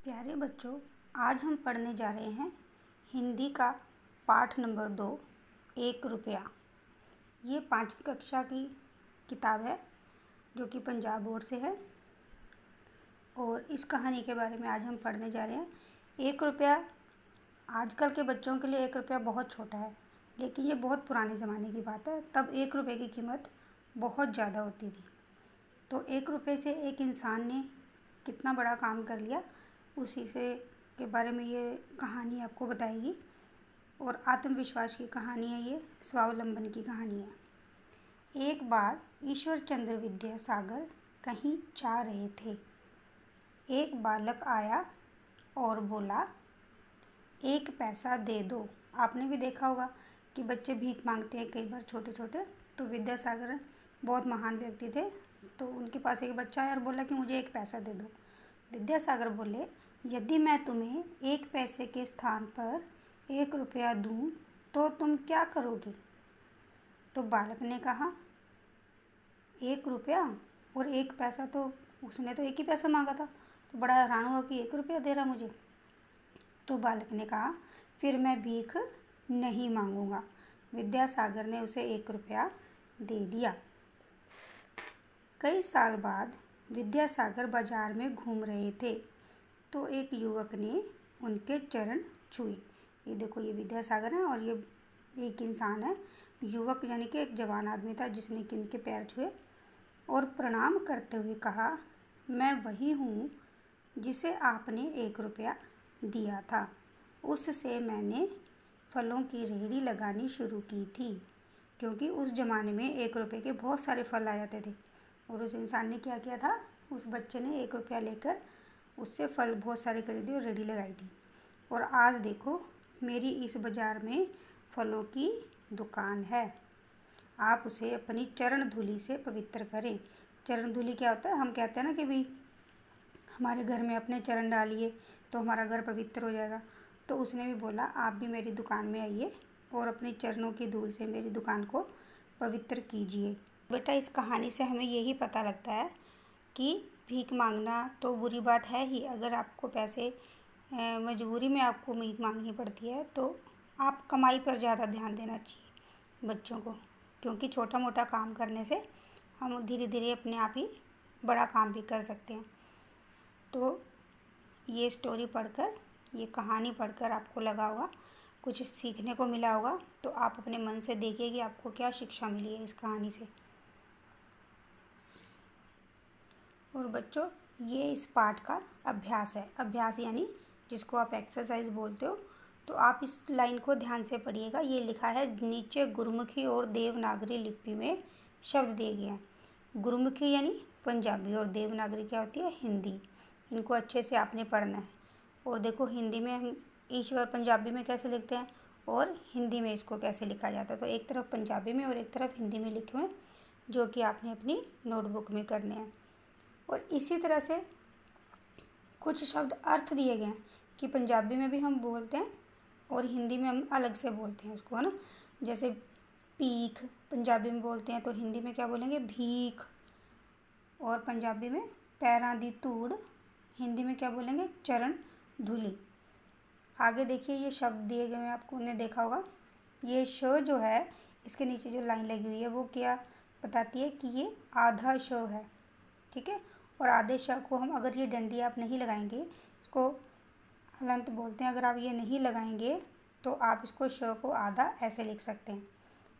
प्यारे बच्चों, आज हम पढ़ने जा रहे हैं हिंदी का पाठ नंबर 2, 1 रुपया। ये 5वीं कक्षा की किताब है जो कि पंजाब बोर्ड से है। और इस कहानी के बारे में आज हम पढ़ने जा रहे हैं। 1 रुपया आजकल के बच्चों के लिए 1 रुपया बहुत छोटा है, लेकिन ये बहुत पुराने ज़माने की बात है। तब 1 रुपये की कीमत बहुत ज़्यादा होती थी। तो 1 रुपये से एक इंसान ने कितना बड़ा काम कर लिया, उसी से के बारे में ये कहानी आपको बताएगी। और आत्मविश्वास की कहानी है, ये स्वावलंबन की कहानी है। एक बार ईश्वर चंद्र विद्यासागर कहीं जा रहे थे। एक बालक आया और बोला, 1 पैसा दे दो। आपने भी देखा होगा कि बच्चे भीख मांगते हैं कई बार, छोटे छोटे। तो विद्यासागर बहुत महान व्यक्ति थे, तो उनके पास एक बच्चा आया और बोला कि मुझे 1 पैसा दे दो। विद्यासागर बोले, यदि मैं तुम्हें 1 पैसे के स्थान पर 1 रुपया दूं तो तुम क्या करोगी? तो बालक ने कहा, 1 रुपया और 1 पैसा, तो उसने तो 1 ही पैसा मांगा था। तो बड़ा हैरान हुआ कि 1 रुपया दे रहा मुझे। तो बालक ने कहा, फिर मैं भीख नहीं मांगूंगा। विद्यासागर ने उसे 1 रुपया दे दिया। कई साल बाद विद्यासागर बाजार में घूम रहे थे, तो एक युवक ने उनके चरण छुए। ये देखो, ये विद्यासागर है और ये एक इंसान है। युवक यानी कि एक जवान आदमी था जिसने कि उनके पैर छुए और प्रणाम करते हुए कहा, मैं वही हूँ जिसे आपने 1 रुपया दिया था। उससे मैंने फलों की रेहड़ी लगानी शुरू की थी, क्योंकि उस ज़माने में 1 रुपये के बहुत सारे फल आ जाते थे। और उस इंसान ने क्या किया था, उस बच्चे ने 1 रुपया लेकर उससे फल बहुत सारे खरीदे और रेहड़ी लगाई थी। और आज देखो, मेरी इस बाज़ार में फलों की दुकान है। आप उसे अपनी चरण धूलि से पवित्र करें। चरण धूलि क्या होता है? हम कहते हैं ना कि भाई हमारे घर में अपने चरण डालिए तो हमारा घर पवित्र हो जाएगा। तो उसने भी बोला, आप भी मेरी दुकान में आइए और अपनी चरणों की धूल से मेरी दुकान को पवित्र कीजिए। बेटा, इस कहानी से हमें यही पता लगता है कि भीख मांगना तो बुरी बात है ही। अगर आपको पैसे मजबूरी में आपको भीख मांगनी पड़ती है तो आप कमाई पर ज़्यादा ध्यान देना चाहिए बच्चों को, क्योंकि छोटा मोटा काम करने से हम धीरे धीरे अपने आप ही बड़ा काम भी कर सकते हैं। तो ये स्टोरी पढ़कर, ये कहानी पढ़कर आपको लगा होगा, कुछ सीखने को मिला होगा। तो आप अपने मन से देखिए कि आपको क्या शिक्षा मिली है इस कहानी से। और बच्चों, ये इस पाठ का अभ्यास है। अभ्यास यानी जिसको आप एक्सरसाइज बोलते हो। तो आप इस लाइन को ध्यान से पढ़िएगा। ये लिखा है, नीचे गुरमुखी और देवनागरी लिपि में शब्द दिए गए हैं। गुरमुखी यानी पंजाबी और देवनागरी क्या होती है? हिंदी। इनको अच्छे से आपने पढ़ना है। और देखो, हिंदी में हम ईश्वर पंजाबी में कैसे लिखते हैं और हिंदी में इसको कैसे लिखा जाता है। तो एक तरफ पंजाबी में और एक तरफ हिंदी में लिखे हुए हैं, जो कि आपने अपनी नोटबुक में करने हैं। और इसी तरह से कुछ शब्द अर्थ दिए गए हैं कि पंजाबी में भी हम बोलते हैं और हिंदी में हम अलग से बोलते हैं उसको, है ना। जैसे पीख पंजाबी में बोलते हैं तो हिंदी में क्या बोलेंगे? भीख। और पंजाबी में पैरां दी धूड़, हिंदी में क्या बोलेंगे? चरण धूलि। आगे देखिए, ये शब्द दिए गए हैं, आपको ने देखा होगा। ये श जो है, इसके नीचे जो लाइन लगी हुई है वो क्या बताती है कि ये आधा श है, ठीक है। और आधे श को हम, अगर ये डंडी आप नहीं लगाएंगे, इसको हलंत बोलते हैं, अगर आप ये नहीं लगाएंगे तो आप इसको श को आधा ऐसे लिख सकते हैं,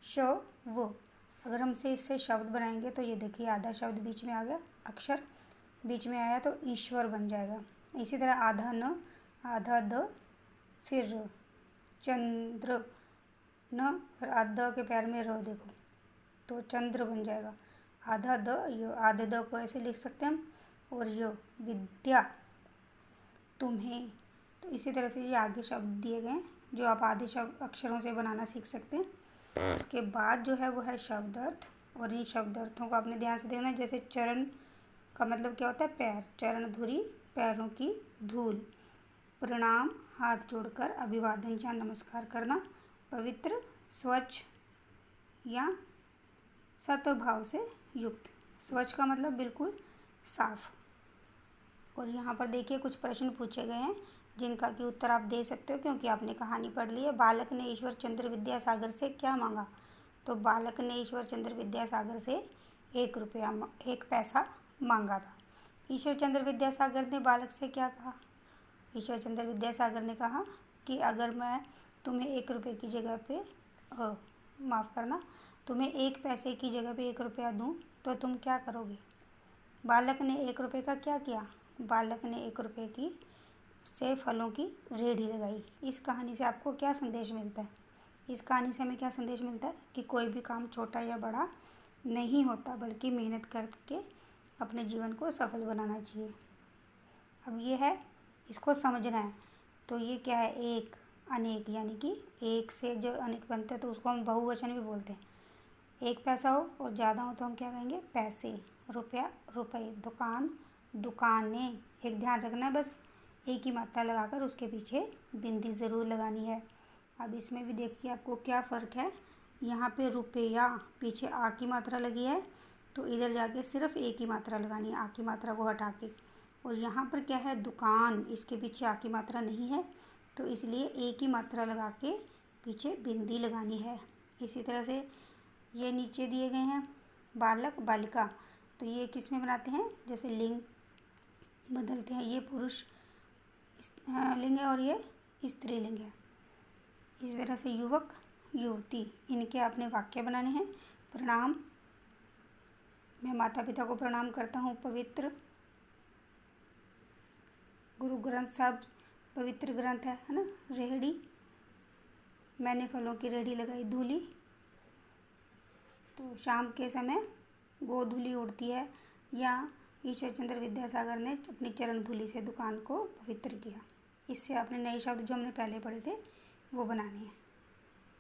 श वो। अगर हमसे इससे शब्द बनाएंगे तो ये देखिए, आधा शब्द बीच में आ गया, अक्षर बीच में आया तो ईश्वर बन जाएगा। इसी तरह आधा न, आधा द, फिर र, चंद्र न, फिर आधा के पैर में र, देखो तो चंद्र बन जाएगा। आधा द, यो, आधे द को ऐसे लिख सकते हैं हम। और यो विद्या, तुम्हें। तो इसी तरह से ये आगे शब्द दिए गए हैं जो आप आधे शब्द अक्षरों से बनाना सीख सकते हैं। उसके बाद जो है वो है शब्द अर्थ। और इन शब्द अर्थों को आपने ध्यान से देखना है। जैसे चरण का मतलब क्या होता है? पैर। चरण धुरी, पैरों की धूल। प्रणाम, हाथ जोड़कर अभिवादन या नमस्कार करना। पवित्र, स्वच्छ या सत्भाव से युक्त। स्वच्छ का मतलब बिल्कुल साफ। और यहाँ पर देखिए कुछ प्रश्न पूछे गए हैं जिनका कि उत्तर आप दे सकते हो क्योंकि आपने कहानी पढ़ ली है। बालक ने ईश्वर चंद्र विद्यासागर से क्या मांगा? तो बालक ने ईश्वर चंद्र विद्यासागर से 1 पैसा मांगा था। ईश्वर चंद्र विद्यासागर ने बालक से क्या कहा? ईश्वर चंद्र विद्यासागर ने कहा कि अगर मैं तुम्हें 1 रुपये की जगह पे माफ़ करना, तुम्हें 1 पैसे की जगह पे 1 रुपया दूँ तो तुम क्या करोगे? बालक ने 1 रुपये का क्या किया? बालक ने 1 रुपये की से फलों की रेहड़ी लगाई। इस कहानी से आपको क्या संदेश मिलता है? इस कहानी से हमें क्या संदेश मिलता है कि कोई भी काम छोटा या बड़ा नहीं होता, बल्कि मेहनत करके अपने जीवन को सफल बनाना चाहिए। अब ये है, इसको समझना है। तो ये क्या है? एक, अनेक, यानी कि एक से जो अनेक बनते हैं तो उसको हम बहुवचन भी बोलते हैं। 1 पैसा हो और ज़्यादा हो तो हम क्या कहेंगे? पैसे। रुपया, रुपये। दुकान, दुकानें। एक ध्यान रखना है, बस एक ही मात्रा लगाकर उसके पीछे बिंदी ज़रूर लगानी है। अब इसमें भी देखिए आपको क्या फ़र्क है। यहाँ पे रुपया, पीछे आ की मात्रा लगी है तो इधर जाके सिर्फ एक ही मात्रा लगानी है, आ की मात्रा को हटा के। और यहाँ पर क्या है? दुकान, इसके पीछे आ की मात्रा नहीं है तो इसलिए एक ही मात्रा लगा के पीछे बिंदी लगानी है। इसी तरह से ये नीचे दिए गए हैं बालक, बालिका, तो ये किस में बनाते हैं? जैसे लिंग बदलते हैं, ये पुरुष लिंग है और ये स्त्रीलिंग है। इसी तरह से युवक, युवती, इनके आपने वाक्य बनाने हैं। प्रणाम, मैं माता पिता को प्रणाम करता हूँ। पवित्र, गुरु ग्रंथ साहब पवित्र ग्रंथ है ना। रेहड़ी, मैंने फलों की रेहड़ी लगाई। धूली, तो शाम के समय गोधूली उड़ती है। या ईश्वर चंद्र विद्यासागर ने अपनी चरण धूली से दुकान को पवित्र किया। इससे आपने नए शब्द जो हमने पहले पढ़े थे वो बनाने हैं।